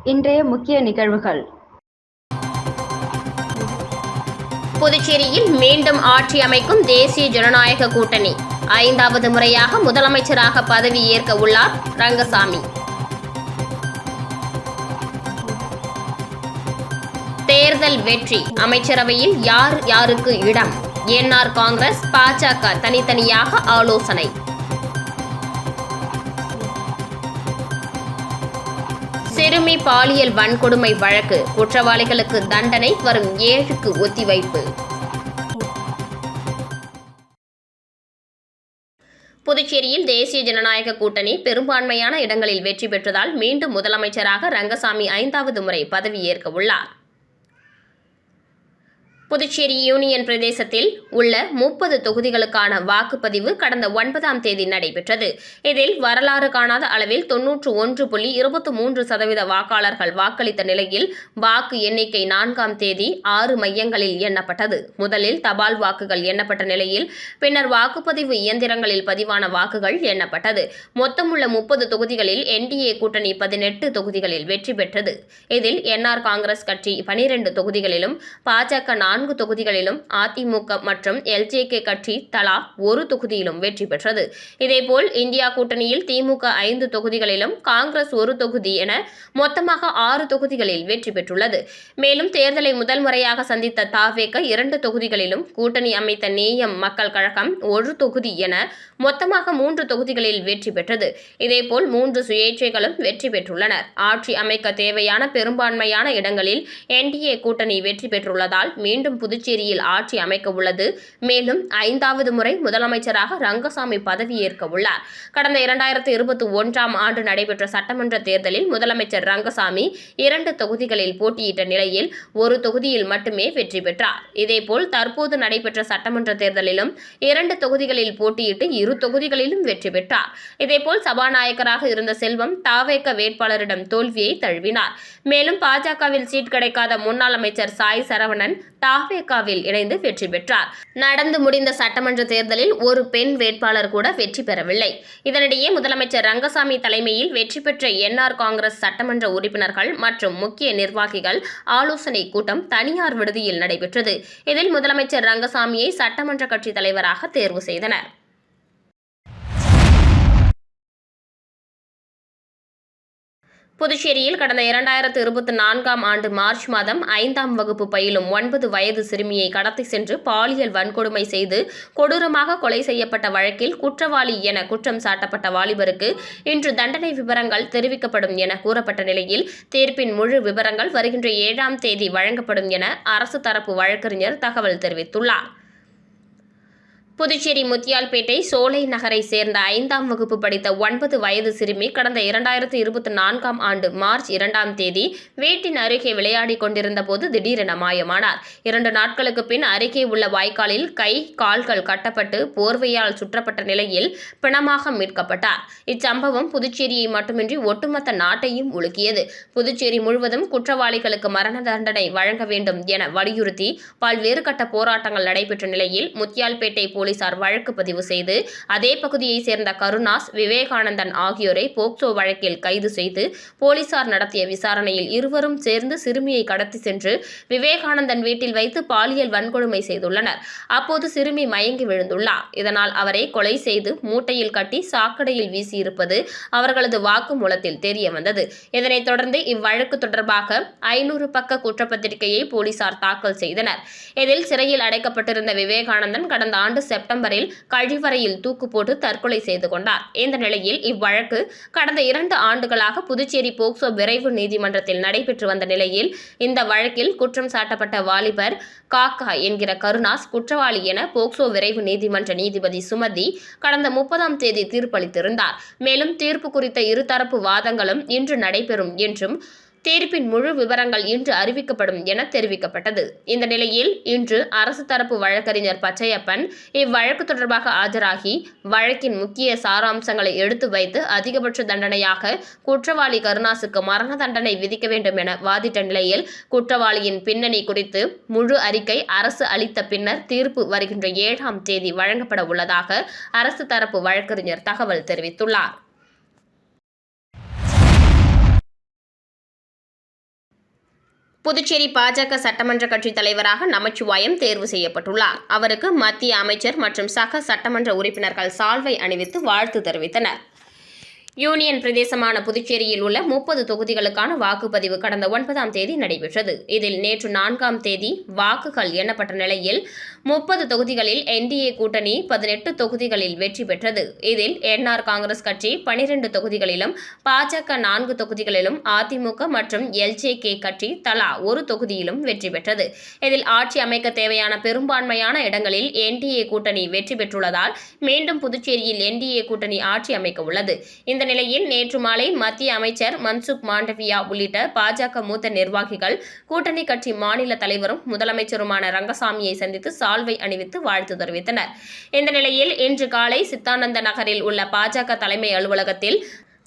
இன்றைய முக்கிய நிகழ்வுகள். புதுச்சேரியில் மீண்டும் ஆட்சி அமைக்கும் தேசிய ஜனநாயக கூட்டணி 5வது முறையாக முதலமைச்சராக பதவி ஏற்க உள்ளார் ரங்கசாமி. தேர்தல் வெற்றி, அமைச்சரவையில் யார் யாருக்கு இடம்? என்ஆர் காங்கிரஸ், பாஜக தனித்தனியாக ஆலோசனை. சிறுமி பாலியல் வன்கொடுமை வழக்கு, குற்றவாளிகளுக்கு தண்டனை வரும் 7க்கு ஒத்திவைப்பு. புதுச்சேரியில் தேசிய ஜனநாயக கூட்டணி பெரும்பான்மையான இடங்களில் வெற்றி பெற்றதால் மீண்டும் முதலமைச்சராக ரங்கசாமி 5வது முறை பதவியேற்க உள்ளார். புதுச்சேரி யூனியன் பிரதேசத்தில் உள்ள 30 தொகுதிகளுக்கான வாக்குப்பதிவு கடந்த 9ஆம் தேதி நடைபெற்றது. இதில் வரலாறு காணாத அளவில் 91.23% வாக்காளர்கள் வாக்களித்த நிலையில் வாக்கு எண்ணிக்கை 4ஆம் தேதி 6 மையங்களில் எண்ணப்பட்டது. முதலில் தபால் வாக்குகள் எண்ணப்பட்ட நிலையில் பின்னர் வாக்குப்பதிவு இயந்திரங்களில் பதிவான வாக்குகள் எண்ணப்பட்டது. மொத்தமுள்ள 30 தொகுதிகளில் என்டிஏ கூட்டணி 18 தொகுதிகளில் வெற்றி பெற்றது. இதில் என்ஆர் காங்கிரஸ் கட்சி 12 தொகுதிகளிலும், பாஜக 4 தொகுதிகளிலும், அதிமுக மற்றும் எல்ஜேகே கட்சி தலா 1 தொகுதியிலும் வெற்றி பெற்றது. இதேபோல் இந்தியா கூட்டணியில் திமுக 5 தொகுதிகளிலும், காங்கிரஸ் 1 தொகுதி என மொத்தமாக 6 தொகுதிகளில் வெற்றி பெற்றுள்ளது. மேலும் தேர்தலை முதல் முறையாக சந்தித்த தவேக 2 தொகுதிகளிலும், கூட்டணி அமைத்த நேயம் மக்கள் கழகம் 1 தொகுதி என மொத்தமாக 3 தொகுதிகளில் வெற்றி பெற்றது. இதேபோல் 3 சுயேட்சைகளும் வெற்றி பெற்றுள்ளனர். ஆட்சி அமைக்க தேவையான பெரும்பான்மையான இடங்களில் என்டிஏ கூட்டணி வெற்றி பெற்றுள்ளதால் மீண்டும் புதுச்சேரியில் ஆட்சி அமைக்க உள்ளது. மேலும் 5வது முறை முதலமைச்சராக ரங்கசாமி பதவியேற்க உள்ளார். கடந்த 2021ஆம் ஆண்டு நடைபெற்ற சட்டமன்ற தேர்தலில் முதலமைச்சர் ரங்கசாமி 2 தொகுதிகளில் போட்டியிட்ட நிலையில் 1 தொகுதியில் மட்டுமே வெற்றி பெற்றார். இதேபோல் தற்போது நடைபெற்ற சட்டமன்ற தேர்தலிலும் 2 தொகுதிகளில் போட்டியிட்டு 2 தொகுதிகளிலும் வெற்றி பெற்றார். இதேபோல் சபாநாயகராக இருந்த செல்வம் தவேக வேட்பாளரிடம் தோல்வியை தழுவினார். மேலும் பாஜகவில் சீட் கிடைக்காத முன்னாள் அமைச்சர் சாய் சரவணன் தவேகவில் இணைந்து வெற்றி பெற்றார். நடந்து முடிந்த சட்டமன்ற தேர்தலில் ஒரு பெண் வேட்பாளர் கூட வெற்றி பெறவில்லை. இதனிடையே முதலமைச்சர் ரங்கசாமி தலைமையில் வெற்றி பெற்ற என்ஆர் காங்கிரஸ் சட்டமன்ற உறுப்பினர்கள் மற்றும் முக்கிய நிர்வாகிகள் ஆலோசனை கூட்டம் தனியார் விடுதியில் நடைபெற்றது. இதில் முதலமைச்சர் ரங்கசாமியை சட்டமன்ற கட்சி தலைவராக தேர்வு செய்தனர். புதுச்சேரியில் கடந்த 2024ஆம் ஆண்டு மார்ச் மாதம் 5ஆம் வகுப்பு பயிலும் 9 வயது சிறுமியை கடத்தி சென்று பாலியல் வன்கொடுமை செய்து கொடூரமாக கொலை செய்யப்பட்ட வழக்கில் குற்றவாளி என குற்றம் சாட்டப்பட்ட வாலிபருக்கு இன்று தண்டனை விவரங்கள் தெரிவிக்கப்படும் என கூறப்பட்ட நிலையில் தீர்ப்பின் முழு விவரங்கள் வருகின்ற 7ஆம் தேதி வழங்கப்படும் என அரசு தரப்பு வழக்கறிஞர் தகவல் தெரிவித்துள்ளார். புதுச்சேரி முத்தியால்பேட்டை சோலை நகரை சேர்ந்த 5ஆம் வகுப்பு படித்த 9 வயது சிறுமி கடந்த 2024ஆம் ஆண்டு மார்ச் 2ஆம் தேதி வீட்டின் அருகே விளையாடிக் கொண்டிருந்த போது திடீரென மாயமானார். 2 நாட்களுக்கு பின் அருகே உள்ள வாய்க்காலில் கை கால்கள் கட்டப்பட்டு போர்வையால் சுற்றப்பட்ட நிலையில் பிணமாக மீட்கப்பட்டார். இச்சம்பவம் புதுச்சேரியை மட்டுமின்றி ஒட்டுமொத்த நாட்டையும் உலுக்கியது. புதுச்சேரி முழுவதும் குற்றவாளிகளுக்கு மரண தண்டனை வழங்க வேண்டும் என வலியுறுத்தி பல்வேறு கட்ட போராட்டங்கள் நடைபெற்ற நிலையில் முத்தியால்பேட்டை போலீசார் வழக்கு பதிவு செய்து அதே பகுதியைச் சேர்ந்த கருணாஸ், விவேகானந்தன் ஆகியோரை போக்சோ வழக்கில் கைது செய்து போலீசார் நடத்திய விசாரணையில் இருவரும் சேர்ந்து சிறுமியை கடத்தி சென்று விவேகானந்தன் வீட்டில் வைத்து பாலியல் வன்கொடுமை செய்துள்ளனர். அப்போது சிறுமி மயங்கி விழுந்துள்ளார். இதனால் அவரை கொலை செய்து மூட்டையில் கட்டி சாக்கடையில் வீசியிருப்பது அவர்களது வாக்குமூலத்தில் தெரியவந்தது. இதனைத் தொடர்ந்து இவ்வழக்கு தொடர்பாக 500 பக்க குற்றப்பத்திரிகையை போலீசார் தாக்கல் செய்தனர். இதில் சிறையில் அடைக்கப்பட்டிருந்த விவேகானந்தன் கடந்த ஆண்டு செப்டம்பரில் கழிவறையில் தூக்கு போட்டு தற்கொலை செய்து கொண்டார். இந்த நிலையில் இவ்வழக்கு கடந்த 2 ஆண்டுகளாக புதுச்சேரி போக்சோ விரைவு நீதிமன்றத்தில் நடைபெற்று வந்த நிலையில் இந்த வழக்கில் குற்றம் சாட்டப்பட்ட வாலிபர் காக்கா என்கிற கருணாஸ் குற்றவாளி என போக்சோ விரைவு நீதிமன்ற நீதிபதி சுமதி கடந்த 30ஆம் தேதி தீர்ப்பளித்திருந்தார். மேலும் தீர்ப்பு குறித்த இருதரப்பு வாதங்களும் இன்று நடைபெறும் என்றும் தீர்ப்பின் முழு விவரங்கள் இன்று அறிவிக்கப்படும் என தெரிவிக்கப்பட்டது. இந்த நிலையில் இன்று அரசு தரப்பு வழக்கறிஞர் பச்சையப்பன் இவ்வழக்கு தொடர்பாக ஆஜராகி வழக்கின் முக்கிய சாராம்சங்களை எடுத்து வைத்து அதிகபட்ச தண்டனையாக குற்றவாளி கருணாசுக்கு மரண தண்டனை விதிக்க வேண்டும் என வாதிட்ட நிலையில் குற்றவாளியின் பின்னணி குறித்து முழு அறிக்கை அரசு அளித்த பின்னர் தீர்ப்பு வருகின்ற 7ஆம் தேதி வழங்கப்பட உள்ளதாக அரசு தரப்பு வழக்கறிஞர் தகவல் தெரிவித்துள்ளார். புதுச்சேரி பாஜக சட்டமன்ற கட்சி தலைவராக நமச்சிவாயம் தேர்வு செய்யப்பட்டுள்ளார். அவருக்கு மத்திய அமைச்சர் மற்றும் சக சட்டமன்ற உறுப்பினர்கள் சால்வை அணிவித்து வாழ்த்து தெரிவித்தனர். யூனியன் பிரதேசமான புதுச்சேரியில் உள்ள 30 தொகுதிகளுக்கான வாக்குப்பதிவு கடந்த 9ஆம் தேதி நடைபெற்றது. இதில் நேற்று 4ஆம் தேதி வாக்குகள் எண்ணப்பட்ட நிலையில் 30 தொகுதிகளில் என்டிஏ கூட்டணி 18 தொகுதிகளில் வெற்றி பெற்றது. இதில் என்ஆர் காங்கிரஸ் கட்சி 12 தொகுதிகளிலும், பாஜக 4 தொகுதிகளிலும், அதிமுக மற்றும் எல்ஜேகே கட்சி தலா ஒரு தொகுதியிலும் வெற்றி பெற்றது. இதில் ஆட்சி அமைக்க தேவையான பெரும்பான்மையான இடங்களில் என்டிஏ கூட்டணி வெற்றி பெற்றுள்ளதால் மீண்டும் புதுச்சேரியில் என்டிஏ கூட்டணி ஆட்சி அமைக்க உள்ளது. இந்த நிலையில் நேற்று மாலை மத்திய அமைச்சர் மன்சுக் மாண்டவியா உள்ளிட்ட பாஜக மூத்த நிர்வாகிகள் கூட்டணி கட்சி மாநில தலைவரும் முதலமைச்சருமான ரங்கசாமியை சந்தித்து சால்வை அணிவித்து வாழ்த்து தெரிவித்தனர். இந்த நிலையில் இன்று காலை சித்தானந்த நகரில் உள்ள பாஜக தலைமை அலுவலகத்தில்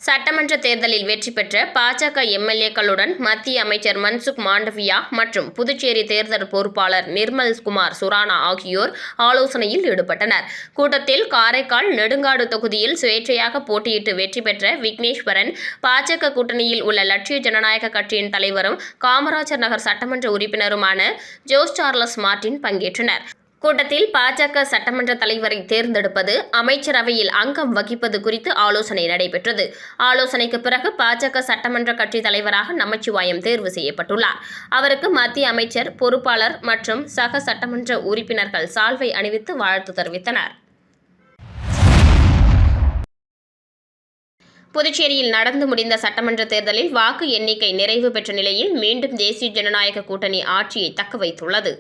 சட்டமன்ற தேர்தலில் வெற்றி பெற்ற பாஜக எம்எல்ஏக்களுடன் மத்திய அமைச்சர் மன்சுக் மாண்டவியா மற்றும் புதுச்சேரி தேர்தல் பொறுப்பாளர் நிர்மல் குமார் சுரானா ஆகியோர் ஆலோசனையில் ஈடுபட்டனர். கூட்டத்தில் காரைக்கால் நெடுங்காடு தொகுதியில் சுயேட்சையாக போட்டியிட்டு வெற்றி பெற்ற விக்னேஸ்வரன், பாஜக கூட்டணியில் உள்ள லட்சிய ஜனநாயக கட்சியின் தலைவரும் காமராஜர் நகர் சட்டமன்ற உறுப்பினருமான ஜோஸ் சார்லஸ் மார்டின் பங்கேற்றனர். கூட்டத்தில் பாஜக சட்டமன்ற தலைவரை தேர்ந்தெடுப்பது, அமைச்சரவையில் அங்கம் வகிப்பது குறித்து ஆலோசனை நடைபெற்றது. ஆலோசனைக்கு பிறகு பாஜக சட்டமன்ற கட்சி தலைவராக நமச்சிவாயம் தேர்வு செய்யப்பட்டுள்ளார். அவருக்கு மத்திய அமைச்சர், பொறுப்பாளர் மற்றும் சக சட்டமன்ற உறுப்பினர்கள் சால்வை அணிவித்து வாழ்த்து தெரிவித்தனர். புதுச்சேரியில் நடந்து முடிந்த சட்டமன்ற தேர்தலில் வாக்கு எண்ணிக்கை நிறைவு பெற்ற நிலையில் மீண்டும் தேசிய ஜனநாயக கூட்டணி ஆட்சியை தக்கவைத்துள்ளது.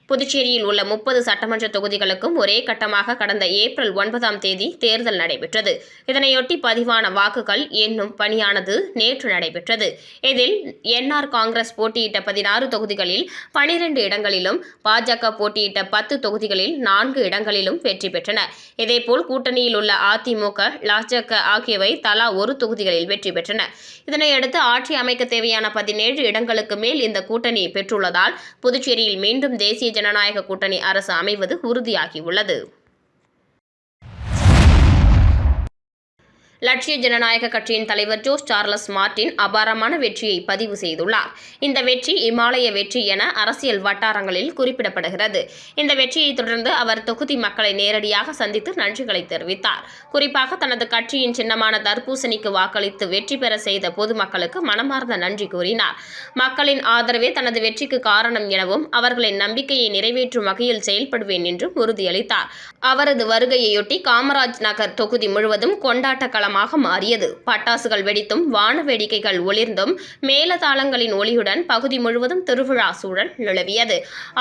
புதுச்சேரியில் உள்ள 30 சட்டமன்ற தொகுதிகளுக்கும் ஒரே கட்டமாக கடந்த ஏப்ரல் 9ஆம் தேதி தேர்தல் நடைபெற்றது. இதனையொட்டி பதிவான வாக்குகள் எண்ணும் பணியானது நேற்று நடைபெற்றது. இதில் என்ஆர் காங்கிரஸ் போட்டியிட்ட 16 தொகுதிகளில் 12 இடங்களிலும், பாஜக போட்டியிட்ட 10 தொகுதிகளில் 4 இடங்களிலும் வெற்றி பெற்றன. இதேபோல் கூட்டணியில் உள்ள அதிமுக, லாஜக ஆகியவை தலா ஒரு தொகுதிகளில் வெற்றி பெற்றன. இதனையடுத்து ஆட்சி அமைக்க தேவையான 17 இடங்களுக்கு மேல் இந்த கூட்டணி பெற்றுள்ளதால் புதுச்சேரியில் மீண்டும் தேசிய ஜனநாயக கூட்டணி அரசு அமைவது உறுதியாகியுள்ளது. லட்சிய ஜனநாயக கட்சியின் தலைவர் ஜோஸ் சார்லஸ் மார்டின் அபாரமான வெற்றியை பதிவு செய்துள்ளார். இந்த வெற்றி இமாலய வெற்றி என அரசியல் வட்டாரங்களில் குறிப்பிடப்படுகிறது. இந்த வெற்றியை தொடர்ந்து அவர் தொகுதி மக்களை நேரடியாக சந்தித்து நன்றிகளை தெரிவித்தார். குறிப்பாக தனது கட்சியின் சின்னமான தர்பூசணிக்கு வாக்களித்து வெற்றி பெற செய்த பொதுமக்களுக்கு மனமார்ந்த நன்றி கூறினார். மக்களின் ஆதரவே தனது வெற்றிக்கு காரணம் எனவும், அவர்களின் நம்பிக்கையை நிறைவேற்றும் வகையில் செயல்படுவேன் என்றும் உறுதியளித்தார். அவரது வருகையையொட்டி காமராஜ் நகர் தொகுதி முழுவதும் கொண்டாட்ட களமாக மாறியது. பட்டாசுகள் வெடித்தும், வான வேடிக்கைகள் ஒளிர்ந்தும், மேலதாளங்களின் ஒளியுடன் பகுதி முழுவதும் திருவிழா சூழல் நிலவியது.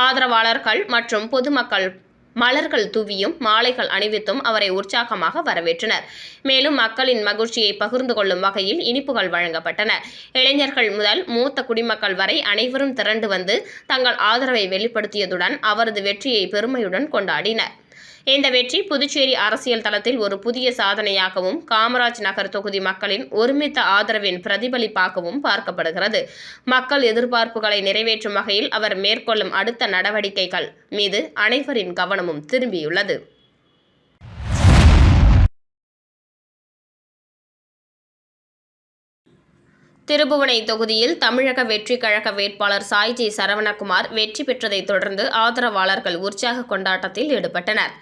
ஆதரவாளர்கள் மற்றும் பொதுமக்கள் மலர்கள் தூவியும், மாலைகள் அணிவித்தும் அவரை உற்சாகமாக வரவேற்றனர். மேலும் மக்களின் மகிழ்ச்சியை பகிர்ந்து கொள்ளும் வகையில் இனிப்புகள் வழங்கப்பட்டன. இளைஞர்கள் முதல் மூத்த குடிமக்கள் வரை அனைவரும் திரண்டு வந்து தங்கள் ஆதரவை வெளிப்படுத்தியதுடன் அவரது வெற்றியை பெருமையுடன் கொண்டாடினர். இந்த வெற்றி புதுச்சேரி அரசியல் தளத்தில் ஒரு புதிய சாதனையாகவும், காமராஜ் நகர் தொகுதி மக்களின் ஒருமித்த ஆதரவின் பிரதிபலிப்பாகவும் பார்க்கப்படுகிறது. மக்கள் எதிர்பார்ப்புகளை நிறைவேற்றும் வகையில் அவர் மேற்கொள்ளும் அடுத்த நடவடிக்கைகள் மீது அனைவரின் கவனமும் திரும்பியுள்ளது. திருபுவனை தொகுதியில் தமிழக வெற்றி கழக வேட்பாளர் சாய்ஜி சரவணகுமார் வெற்றி பெற்றதைத் தொடர்ந்து ஆதரவாளர்கள் உற்சாக கொண்டாட்டத்தில் ஈடுபட்டனர்.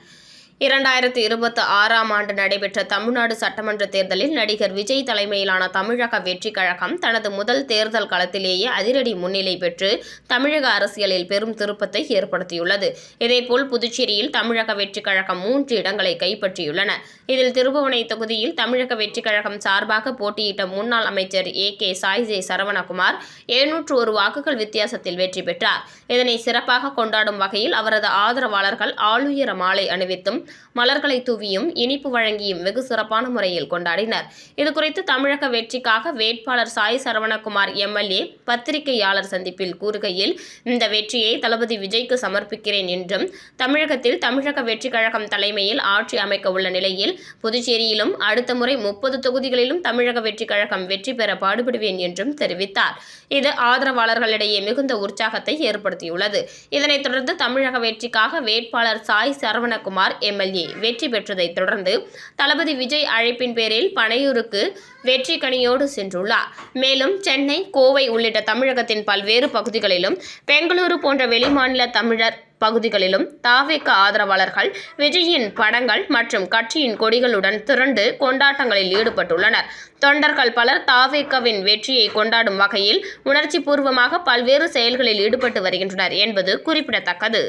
2026ஆம் ஆண்டு நடைபெற்ற தமிழ்நாடு சட்டமன்ற தேர்தலில் நடிகர் விஜய் தலைமையிலான தமிழக வெற்றி கழகம் தனது முதல் தேர்தல் களத்திலேயே அதிரடி முன்னிலை பெற்று தமிழக அரசியலில் பெரும் திருப்பத்தை ஏற்படுத்தியுள்ளது. இதேபோல் புதுச்சேரியில் தமிழக வெற்றி கழகம் 3 இடங்களை கைப்பற்றியுள்ளன. இதில் திருபுவனை தொகுதியில் தமிழக வெற்றி கழகம் சார்பாக போட்டியிட்ட முன்னாள் அமைச்சர் ஏ.கே. சாய்ஜி சரவணகுமார் 701 வாக்குகள் வித்தியாசத்தில் வெற்றி பெற்றார். இதனை சிறப்பாக கொண்டாடும் வகையில் அவரது ஆதரவாளர்கள் ஆளுயர மாலை அணிவித்தும், மலர்களை தூவியும், இனிப்பு வழங்கியும் வெகு சிறப்பான முறையில் கொண்டாடினர். இதுகுறித்து தமிழக வெற்றிக்காக வேட்பாளர் சாய் சரவணகுமார் எம்எல்ஏ பத்திரிகையாளர் சந்திப்பில் கூறுகையில், இந்த வெற்றியை தளபதி விஜய்க்கு சமர்ப்பிக்கிறேன் என்றும், தமிழகத்தில் தமிழக வெற்றி கழகம் தலைமையில் ஆட்சி அமைக்க உள்ள நிலையில் புதுச்சேரியிலும் அடுத்த முறை 30 தொகுதிகளிலும் தமிழக வெற்றி கழகம் வெற்றி பெற பாடுபடுவேன் என்றும் தெரிவித்தார். இது ஆதரவாளர்களிடையே மிகுந்த உற்சாகத்தை ஏற்படுத்தியுள்ளது. இதனைத் தொடர்ந்து தமிழக வெற்றிக்காக வேட்பாளர் சாய் சரவணகுமார் எம்எல்ஏ எம்எல்ஏ வெற்றி பெற்றதைத் தொடர்ந்து தளபதி விஜய் அழைப்பின் பேரில் பனையூருக்கு வெற்றி கனியோடு சென்றுள்ளார். மேலும் சென்னை, கோவை உள்ளிட்ட தமிழகத்தின் பல்வேறு பகுதிகளிலும் பெங்களூரு போன்ற வெளிமாநில தமிழர் பகுதிகளிலும் தாவேக ஆதரவாளர்கள் விஜயின் படங்கள் மற்றும் கட்சியின் கொடிகளுடன் திரண்டு கொண்டாட்டங்களில் ஈடுபட்டுள்ளனர். தொண்டர்கள் பலர் தாவேகவின் வெற்றியை கொண்டாடும் வகையில் உணர்ச்சி பூர்வமாக பல்வேறு செயல்களில் ஈடுபட்டு வருகின்றனர் என்பது குறிப்பிடத்தக்கது.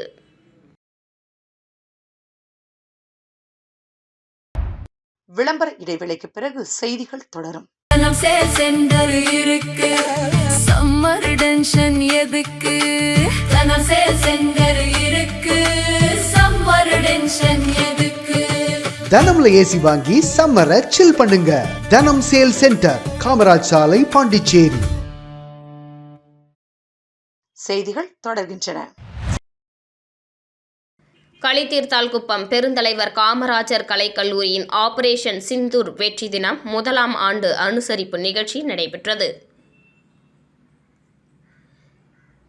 விளம்பர இடைவேளைக்கு பிறகு செய்திகள் தொடரும். தனம்ல ஏசி வாங்கி சம்மரை சில் பண்ணுங்க. தனம் சேல் சென்டர், காமராஜ் சாலை, பாண்டிச்சேரி. செய்திகள் தொடர்கின்றன. களித்தீர்த்தால்குப்பம் பெருந்தலைவர் காமராஜர் கலைக்கல்லூரியின் ஆபரேஷன் சிந்தூர் வெற்றி தினம் 1ஆம் ஆண்டு அனுசரிப்பு நிகழ்ச்சி நடைபெற்றது.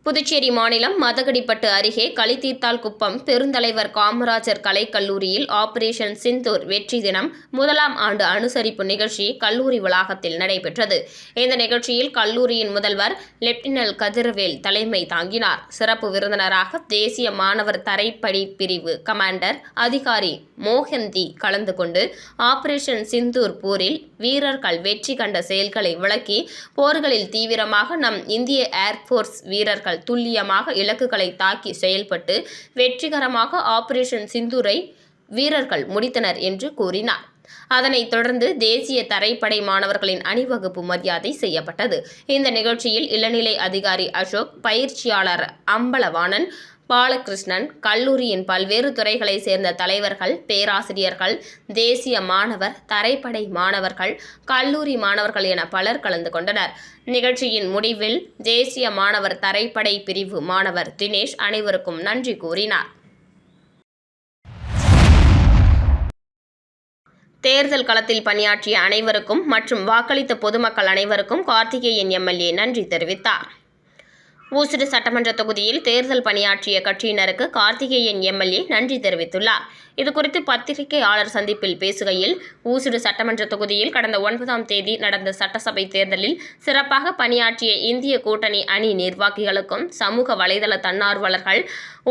புதுச்சேரி மாநிலம் மதகடிப்பட்டு அருகே களித்தீர்த்தால்குப்பம் பெருந்தலைவர் காமராஜர் கலைக்கல்லூரியில் ஆபரேஷன் சிந்தூர் வெற்றி தினம் 1ஆம் ஆண்டு அனுசரிப்பு நிகழ்ச்சி கல்லூரி வளாகத்தில் நடைபெற்றது. இந்த நிகழ்ச்சியில் கல்லூரியின் முதல்வர் லெப்டினல் கதிரவேல் தலைமை தாங்கினார். சிறப்பு விருந்தினராக தேசிய மாணவர் தரைப்படை பிரிவு கமாண்டர் அதிகாரி மோகந்தி கலந்து கொண்டு ஆபரேஷன் சிந்தூர் போரில் வீரர்கள் வெற்றி கண்ட செயல்களை விளக்கி, போர்களில் தீவிரமாக நம் இந்திய ஏர்போர்ஸ் வீரர்கள் துல்லியமாக இலக்குகளை தாக்கி செயல்பட்டு வெற்றிகரமாக ஆபரேஷன் சிந்தூரை வீரர்கள் முடித்தனர் என்று கூறினார். அதனைத் தொடர்ந்து தேசிய தரைப்படை மாணவர்களின் அணிவகுப்பு மரியாதை செய்யப்பட்டது. இந்த நிகழ்ச்சியில் இளநிலை அதிகாரி அசோக், பயிற்சியாளர் அம்பலவாணன், பாலகிருஷ்ணன், கல்லூரியின் பல்வேறு துறைகளை சேர்ந்த தலைவர்கள், பேராசிரியர்கள், தேசிய மாணவர் தரைப்படை மாணவர்கள், கல்லூரி மாணவர்கள் என பலர் கலந்து கொண்டனர். நிகழ்ச்சியின் முடிவில் தேசிய மாணவர் தரைப்படை பிரிவு மாணவர் தினேஷ் அனைவருக்கும் நன்றி கூறினார். தேர்தல் களத்தில் பணியாற்றிய அனைவருக்கும் மற்றும் வாக்களித்த பொதுமக்கள் அனைவருக்கும் கார்த்திகேயன் எம்எல்ஏ நன்றி தெரிவித்தார். ஊசுடு சட்டமன்ற தொகுதியில் தேர்தல் பணியாற்றிய கட்சியினருக்கு கார்த்திகேயன் எம்எல்ஏ நன்றி தெரிவித்துள்ளார். இதுகுறித்து பத்திரிகையாளர் சந்திப்பில் பேசுகையில், ஊசுடு சட்டமன்ற தொகுதியில் கடந்த 9ஆம் தேதி நடந்த சட்டசபை தேர்தலில் சிறப்பாக பணியாற்றிய இந்திய கூட்டணி அணி நிர்வாகிகளுக்கும், சமூக வலைதள தன்னார்வலர்கள்,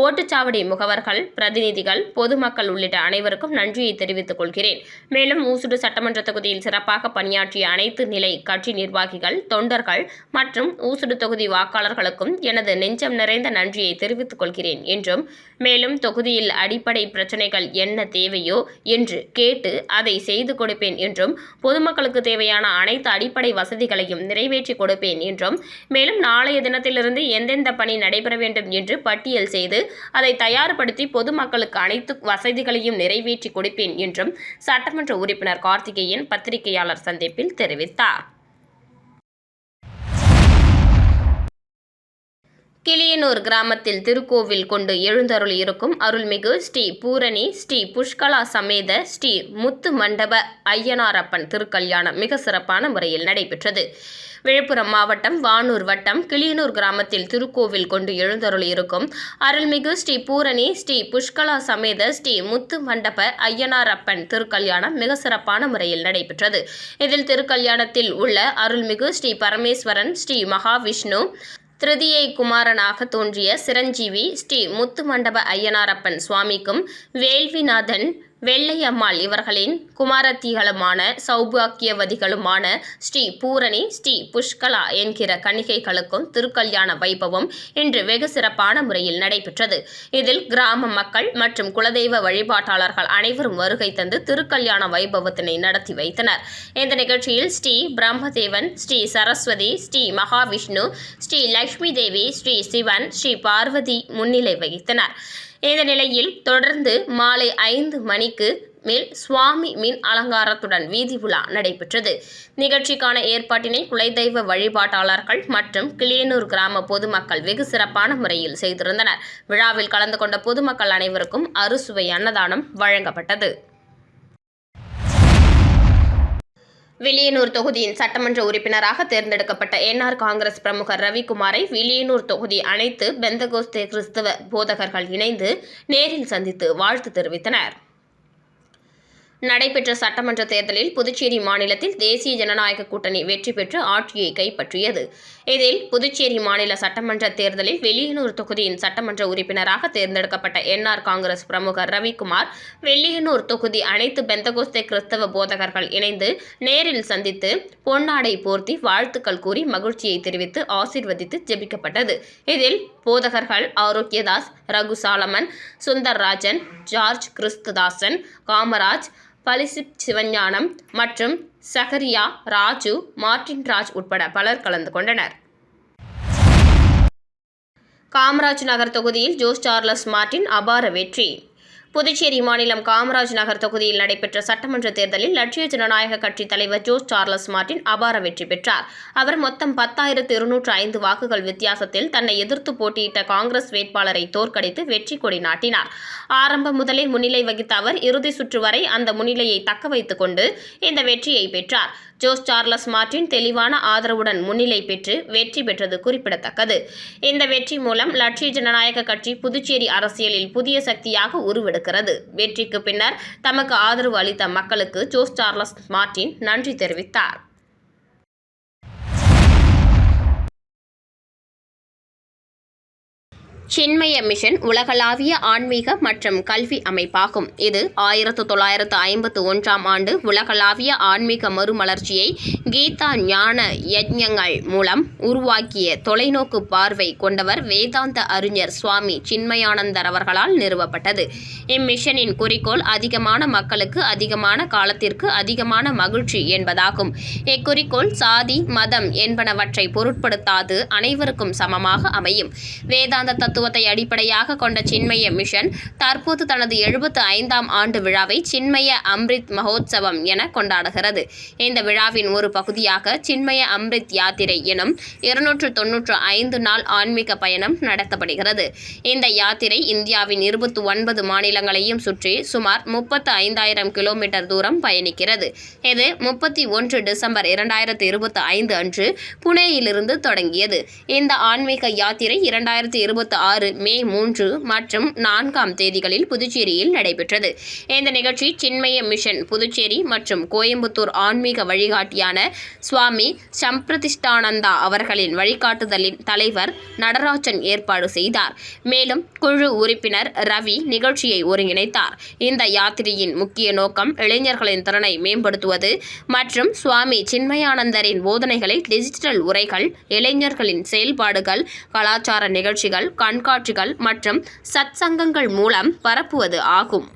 ஓட்டுச்சாவடி முகவர்கள், பிரதிநிதிகள், பொதுமக்கள் உள்ளிட்ட அனைவருக்கும் நன்றியை தெரிவித்துக் கொள்கிறேன். மேலும் ஊசுடு சட்டமன்ற தொகுதியில் சிறப்பாக பணியாற்றிய அனைத்து நிலை கட்சி நிர்வாகிகள், தொண்டர்கள் மற்றும் ஊசுடு தொகுதி வாக்காளர்களுக்கும் எனது நெஞ்சம் நிறைந்த நன்றியை தெரிவித்துக் கொள்கிறேன் என்றும், மேலும் தொகுதியில் அடிப்படை பிரச்சனைகள் என்ன தேவையோ என்று கேட்டு அதை செய்து கொடுப்பேன் என்றும், பொதுமக்களுக்கு தேவையான அனைத்து அடிப்படை வசதிகளையும் நிறைவேற்றி கொடுப்பேன் என்றும், மேலும் நாளைய தினத்திலிருந்து எந்தெந்த பணி நடைபெற வேண்டும் என்று பட்டியல் செய்து அதை தயார்படுத்தி பொதுமக்களுக்கு அனைத்து வசதிகளையும் நிறைவேற்றி கொடுப்பேன் என்றும் சட்டமன்ற உறுப்பினர் கார்த்திகேயன் பத்திரிகையாளர் சந்திப்பில் தெரிவித்தார். கிளியனூர் கிராமத்தில் திருக்கோவில் கொண்டு எழுந்தருளி இருக்கும் அருள்மிகு ஸ்ரீ பூரணி ஸ்ரீ புஷ்கலா சமேத ஸ்ரீ முத்து மண்டப ஐயனாரப்பன் திருக்கல்யாணம் மிக சிறப்பான முறையில் நடைபெற்றது. விழுப்புரம் மாவட்டம் வானூர் வட்டம் கிளியனூர் கிராமத்தில் திருக்கோவில் கொண்டு எழுந்தருளி இருக்கும் அருள்மிகு ஸ்ரீ பூரணி ஸ்ரீ புஷ்கலா சமேத ஸ்ரீ முத்து மண்டப ஐயனாரப்பன் திருக்கல்யாணம் மிக சிறப்பான முறையில் நடைபெற்றது. இதில் திருக்கல்யாணத்தில் உள்ள அருள்மிகு ஸ்ரீ பரமேஸ்வரன் ஸ்ரீ மகாவிஷ்ணு திருதியை குமாரனாக தோன்றிய சிரஞ்சீவி ஸ்ரீ முத்து மண்டப ஐயனாரப்பன் சுவாமிக்கும், வேள்விநாதன் வெள்ளையம்மாள் இவர்களின் குமாரத்திகளுமான சௌபாக்கியவதிகளுமான ஸ்ரீ பூரணி ஸ்ரீ புஷ்கலா என்கிற கன்னிகைகளுக்கும் திருக்கல்யாண வைபவம் இன்று வெகு சிறப்பான முறையில் நடைபெற்றது. இதில் கிராம மக்கள் மற்றும் குலதெய்வ வழிபாட்டாளர்கள் அனைவரும் வருகை தந்து திருக்கல்யாண வைபவத்தினை நடத்தி வைத்தனர். இந்த நிகழ்ச்சியில் ஸ்ரீ பிரம்மதேவன், ஸ்ரீ சரஸ்வதி, ஸ்ரீ மகாவிஷ்ணு, ஸ்ரீ லட்சுமி தேவி, ஸ்ரீ சிவன், ஸ்ரீ பார்வதி முன்னிலை வகித்தனர். இந்த நிலையில் தொடர்ந்து மாலை 5 மணிக்கு மேல் சுவாமி மின் அலங்காரத்துடன் வீதி உலா நடைபெற்றது. நிகழ்ச்சிக்கான ஏற்பாட்டினை குலதெய்வ வழிபாட்டாளர்கள் மற்றும் கிளியனூர் கிராம பொதுமக்கள் வெகு சிறப்பான முறையில் செய்திருந்தனர். விழாவில் கலந்து கொண்ட பொதுமக்கள் அனைவருக்கும் அறுசுவை அன்னதானம் வழங்கப்பட்டது. வில்லியனூர் தொகுதியின் சட்டமன்ற உறுப்பினராக தேர்ந்தெடுக்கப்பட்ட என்ஆர் காங்கிரஸ் பிரமுகர் ரவிக்குமாரை வில்லியனூர் தொகுதி அனைத்து பெந்தகோஸ்தே கிறிஸ்தவ போதகர்கள் இணைந்து நேரில் சந்தித்து வாழ்த்து தெரிவித்தனர். நடைபெற்ற சட்டமன்ற தேர்தலில் புதுச்சேரி மாநிலத்தில் தேசிய ஜனநாயக கூட்டணி வெற்றி பெற்று ஆட்சியை கைப்பற்றியது. இதில் புதுச்சேரி மாநில சட்டமன்ற தேர்தலில் வெள்ளியனூர் தொகுதியின் சட்டமன்ற உறுப்பினராக தேர்ந்தெடுக்கப்பட்ட என்ஆர் காங்கிரஸ் பிரமுகர் ரவிக்குமார் வெள்ளியனூர் தொகுதி அனைத்து பெந்தகோஸ்தே கிறிஸ்தவ போதகர்கள் இணைந்து நேரில் சந்தித்து பொன்னாடை போர்த்தி வாழ்த்துக்கள் கூறி மகிழ்ச்சியை தெரிவித்து ஆசீர்வதித்து ஜெபிக்கப்பட்டது. இதில் போதகர்கள் ஆரோக்கியதாஸ், ரகு சாலமன், சுந்தர்ராஜன், ஜார்ஜ் கிறிஸ்துதாசன், காமராஜ், பலிசிப் சிவஞானம் மற்றும் சகரியா, ராஜு, மார்டின் ராஜ் உட்பட பலர் கலந்து கொண்டனர். காமராஜ் நகர் தொகுதியில் ஜோஸ் சார்லஸ் மார்டின் அபார வெற்றி. புதுச்சேரி மாநிலம் காமராஜ் நகர் தொகுதியில் நடைபெற்ற சட்டமன்ற தேர்தலில் லட்சிய ஜனநாயக கட்சி தலைவர் ஜோஸ் சார்லஸ் மார்டின் அபார வெற்றி பெற்றார். அவர் மொத்தம் 10,205 வாக்குகள் வித்தியாசத்தில் தன்னை எதிர்த்து போட்டியிட்ட காங்கிரஸ் வேட்பாளரை தோற்கடித்து வெற்றி கொடி நாட்டினார். ஆரம்பம் முதலே முன்னிலை வகித்த அவர் இறுதி சுற்று வரை அந்த முன்னிலையை தக்க வைத்துக் கொண்டு இந்த வெற்றியை பெற்றார். ஜோஸ் சார்லஸ் மார்டின் தெளிவான ஆதரவுடன் முன்னிலை பெற்று வெற்றி பெற்றது குறிப்பிடத்தக்கது. இந்த வெற்றி மூலம் லட்சிய ஜனநாயக கட்சி புதுச்சேரி அரசியலில் புதிய சக்தியாக உருவெடுக்கிறது. வெற்றிக்கு பின்னர் தமக்கு ஆதரவு அளித்த மக்களுக்கு ஜோஸ் சார்லஸ் மார்டின் நன்றி தெரிவித்தார். சின்மய மிஷன் உலகளாவிய ஆன்மீக மற்றும் கல்வி அமைப்பாகும். இது 1951ஆம் ஆண்டு உலகளாவிய ஆன்மீக மறுமலர்ச்சியை கீதா ஞான யஜ்ஞங்கள் மூலம் உருவாக்கிய தொலைநோக்கு பார்வை கொண்டவர் வேதாந்த அறிஞர் சுவாமி சின்மயானந்தர் அவர்களால் நிறுவப்பட்டது. இம்மிஷனின் குறிக்கோள் அதிகமான மக்களுக்கு அதிகமான காலத்திற்கு அதிகமான மகிழ்ச்சி என்பதாகும். இக்குறிக்கோள் சாதி, மதம் என்பனவற்றை பொருட்படுத்தாது அனைவருக்கும் சமமாக அமையும். வேதாந்த தத்துவத்தை அடிப்படையாக கொண்ட சின்மய மிஷன் தற்போது தனது 75ஆம் ஆண்டு விழாவை சின்மய அம்ரித் மகோத்சவம் என கொண்டாடுகிறது. இந்த விழாவின் ஒரு பகுதியாக சின்மய அம்ரித் யாத்திரை எனும் 295 நாள் ஆன்மீக பயணம் நடத்தப்படுகிறது. இந்த யாத்திரை இந்தியாவின் 29 மாநிலங்களையும் சுற்றி சுமார் 35,000 கிலோமீட்டர் தூரம் பயணிக்கிறது. இது 31 டிசம்பர் 2025 அன்று புனேயிலிருந்து தொடங்கியது. இந்த ஆன்மீக யாத்திரை 2026 மே 3 மற்றும் 4ஆம் தேதிகளில் புதுச்சேரியில் நடைபெற்றது. இந்த நிகழ்ச்சி சின்மய மிஷன் புதுச்சேரி மற்றும் கோயம்புத்தூர் ஆன்மீக வழிகாட்டியான சுவாமி சம்பிரதிஷ்டானந்தா அவர்களின் வழிகாட்டுதலின் தலைவர் நடராஜன் ஏற்பாடு செய்தார். மேலும் குழு உறுப்பினர் ரவி நிகழ்ச்சியை ஒருங்கிணைத்தார். இந்த யாத்திரையின் முக்கிய நோக்கம் இளைஞர்களின் திறனை மேம்படுத்துவது மற்றும் சுவாமி சின்மயானந்தரின் போதனைகளை டிஜிட்டல் உரைகள், இளைஞர்களின் செயல்பாடுகள், கலாச்சார நிகழ்ச்சிகள், கண்காட்சிகள் மற்றும் சத்சங்கங்கள் மூலம் பரப்புவது ஆகும்.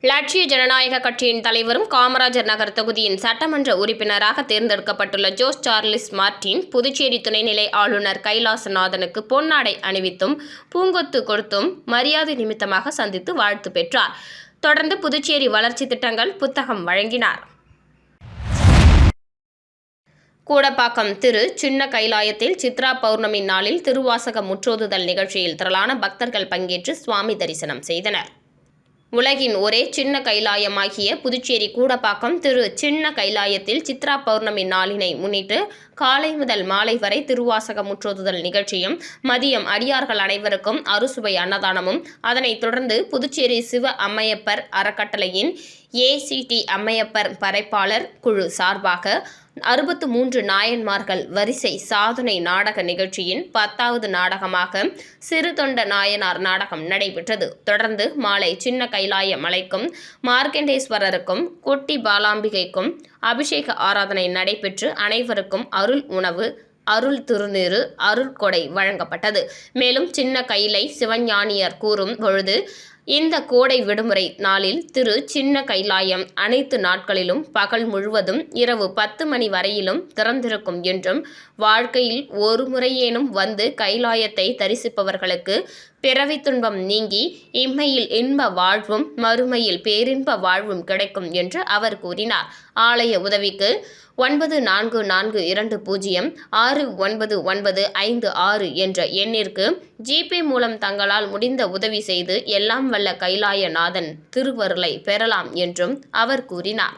லட்சிய ஜனநாயக கட்சியின் தலைவரும் காமராஜர் நகர் தொகுதியின் சட்டமன்ற உறுப்பினராக தேர்ந்தெடுக்கப்பட்டுள்ள ஜோஸ் சார்லஸ் மார்டின் புதுச்சேரி துணைநிலை ஆளுநர் கைலாசநாதனுக்கு பொன்னாடை அணிவித்தும் பூங்கொத்து கொடுத்தும் மரியாதை நிமித்தமாக சந்தித்து வாழ்த்து பெற்றார். தொடர்ந்து புதுச்சேரி வளர்ச்சி திட்டங்கள் புத்தகம் வழங்கினார். கூடப்பாக்கம் திரு சின்ன கைலாயத்தில் சித்ரா பௌர்ணமி நாளில் திருவாசக முற்றோதுதல் நிகழ்ச்சியில் திரளான பக்தர்கள் பங்கேற்று சுவாமி தரிசனம் செய்தனர். உலகின் ஒரே சின்ன கைலாயமாகிய புதுச்சேரி கூடப்பாக்கம் திரு சின்ன கைலாயத்தில் சித்ரா பௌர்ணமி நாளினை முன்னிட்டு காலை முதல் மாலை வரை திருவாசக முற்றோதுதல் நிகழ்ச்சியும் மதியம் அடியார்கள் அனைவருக்கும் அறுசுவை அன்னதானமும், அதனைத் தொடர்ந்து புதுச்சேரி சிவ அம்மையப்பர் அறக்கட்டளையின் ACT அம்மையப்பர் படைப்பாளர் குழு சார்பாக 63 நாயன்மார்கள் வரிசை சாதனை நாடக நிகழ்ச்சியின் 10வது நாடகமாக சிறு தொண்ட நாயனார் நாடகம் நடைபெற்றது. தொடர்ந்து மாலை சின்ன கைலாய மலைக்கும் மார்க்கண்டேஸ்வரருக்கும் குட்டி பாலாம்பிகைக்கும் அபிஷேக ஆராதனை நடைபெற்று அனைவருக்கும் அருள் உணவு, அருள் திருநீறு, அருள்கொடை வழங்கப்பட்டது. மேலும் சின்ன கைலை சிவஞானியர் கூறும் பொழுது, இந்த கோடை விடுமுறை நாளில் திரு சின்ன கைலாயம் அனைத்து நாட்களிலும் பகல் முழுவதும் இரவு 10 மணி வரையிலும் திறந்திருக்கும் என்றும், வாழ்க்கையில் ஒரு முறையேனும் வந்து கைலாயத்தை தரிசிப்பவர்களுக்கு பிறவி துன்பம் நீங்கி இம்மையில் இன்ப வாழ்வும் மறுமையில் பேரின்ப வாழ்வும் கிடைக்கும் என்று அவர் கூறினார். ஆலய உதவிக்கு 9442069956 என்ற எண்ணிற்கு ஜிபே மூலம் தங்களால் முடிந்த உதவி செய்து எல்லாம் வல்ல கைலாயநாதன் திருவருளை பெறலாம் என்றும் அவர் கூறினார்.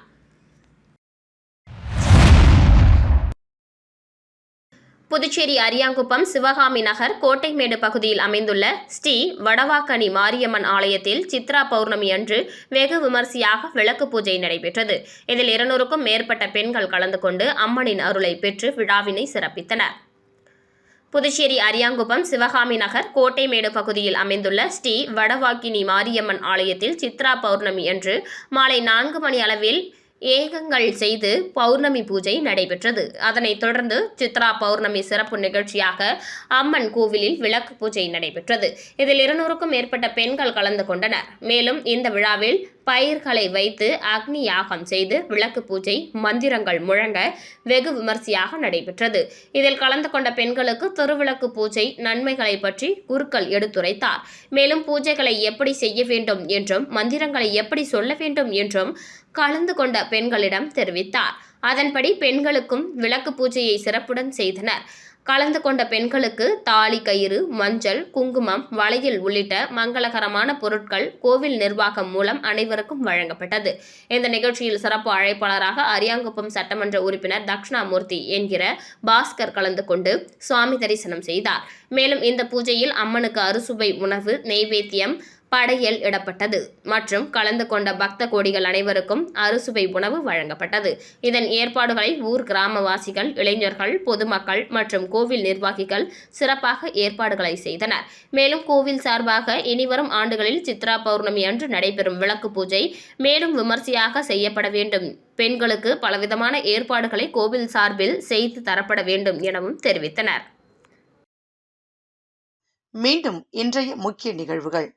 புதுச்சேரி அரியாங்குப்பம் சிவகாமி நகர் கோட்டைமேடு பகுதியில் அமைந்துள்ள ஸ்ரீ வடவாக்கனி மாரியம்மன் ஆலயத்தில் சித்ரா பௌர்ணமி அன்று வெகு விமரிசையாக விளக்கு பூஜை நடைபெற்றது. இதில் 200க்கும் மேற்பட்ட பெண்கள் கலந்து கொண்டு அம்மனின் அருளை பெற்று விழாவினை சிறப்பித்தனர். புதுச்சேரி அரியாங்குப்பம் சிவகாமி நகர் கோட்டைமேடு பகுதியில் அமைந்துள்ள ஸ்ரீ வடவாக்கினி மாரியம்மன் ஆலயத்தில் சித்ரா பௌர்ணமி அன்று மாலை 4 மணி அளவில் ஏகங்கள் செய்து பௌர்ணமி பூஜை நடைபெற்றது. அதனைத் தொடர்ந்து சித்ரா பௌர்ணமி சிறப்பு நிகழ்ச்சியாக அம்மன் கோவிலில் விளக்கு பூஜை நடைபெற்றது. இதில் 200க்கும் மேற்பட்ட பெண்கள் கலந்து கொண்டனர். மேலும் இந்த விழாவில் பயிர்களை வைத்து அக்னி யாகம் செய்து விளக்கு பூஜை மந்திரங்கள் முழங்க வெகு விமரிசையாக நடைபெற்றது. இதில் கலந்து கொண்ட பெண்களுக்கு திருவிளக்கு பூஜை நன்மைகளை பற்றி குருக்கள் எடுத்துரைத்தார். மேலும் பூஜைகளை எப்படி செய்ய வேண்டும் என்றும் மந்திரங்களை எப்படி சொல்ல வேண்டும் என்றும் கலந்து கொண்ட பெண்களிடம் தெரிவித்தார். அதன்படி பெண்களுக்கும் விளக்கு பூஜையை சிறப்புடன் செய்தனர். கலந்து கொண்ட பெண்களுக்கு தாலி கயிறு, மஞ்சள், குங்குமம், வளையல் உள்ளிட்ட மங்களகரமான பொருட்கள் கோவில் நிர்வாகம் மூலம் அனைவருக்கும் வழங்கப்பட்டது. இந்த நிகழ்ச்சியில் சிறப்பு அழைப்பாளராக அரியாங்குப்பம் சட்டமன்ற உறுப்பினர் தட்சிணாமூர்த்தி என்கிற பாஸ்கர் கலந்து கொண்டு சுவாமி தரிசனம் செய்தார். மேலும் இந்த பூஜையில் அம்மனுக்கு அறுசுவை உணவு, நெய்வேத்தியம், படையல் இடப்பட்டது மற்றும் கலந்து கொண்ட பக்த கோடிகள் அனைவருக்கும் அறுசுவை உணவு வழங்கப்பட்டது. இதன் ஏற்பாடுகளை ஊர் கிராமவாசிகள், இளைஞர்கள், பொதுமக்கள் மற்றும் கோவில் நிர்வாகிகள் சிறப்பாக ஏற்பாடுகளை செய்தனர். மேலும் கோவில் சார்பாக இனிவரும் ஆண்டுகளில் சித்ரா பௌர்ணமி அன்று நடைபெறும் விளக்கு பூஜை மேலும் விமரிசையாக செய்யப்பட வேண்டும். பெண்களுக்கு பலவிதமான ஏற்பாடுகளை கோவில் சார்பில் செய்து தரப்பட வேண்டும் எனவும் தெரிவித்தனர். மீண்டும் இன்றைய முக்கிய நிகழ்வுகள்.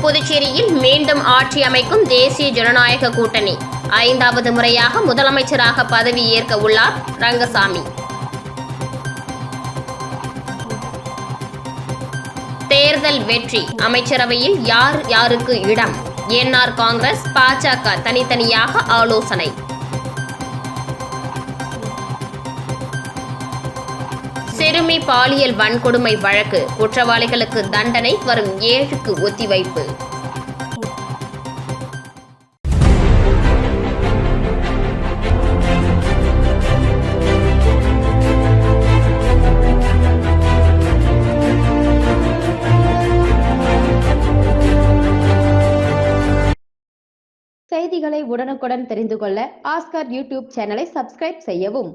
புதுச்சேரியில் மீண்டும் ஆட்சி அமைக்கும் தேசிய ஜனநாயக கூட்டணி 5வது முறையாக முதலமைச்சராக பதவி ஏற்க உள்ளார் ரங்கசாமி. தேர்தல் வெற்றி, அமைச்சரவையில் யார் யாருக்கு இடம்? என்ஆர் காங்கிரஸ், பாஜக தனித்தனியாக ஆலோசனை. சிறுமி பாலியல் வன்கொடுமை வழக்கு, குற்றவாளிகளுக்கு தண்டனை வரும் 7க்கு ஒத்திவைப்பு. செய்திகளை உடனுக்குடன் தெரிந்து கொள்ள ஆஸ்கார் யூடியூப் சேனலை சப்ஸ்கிரைப் செய்யவும்.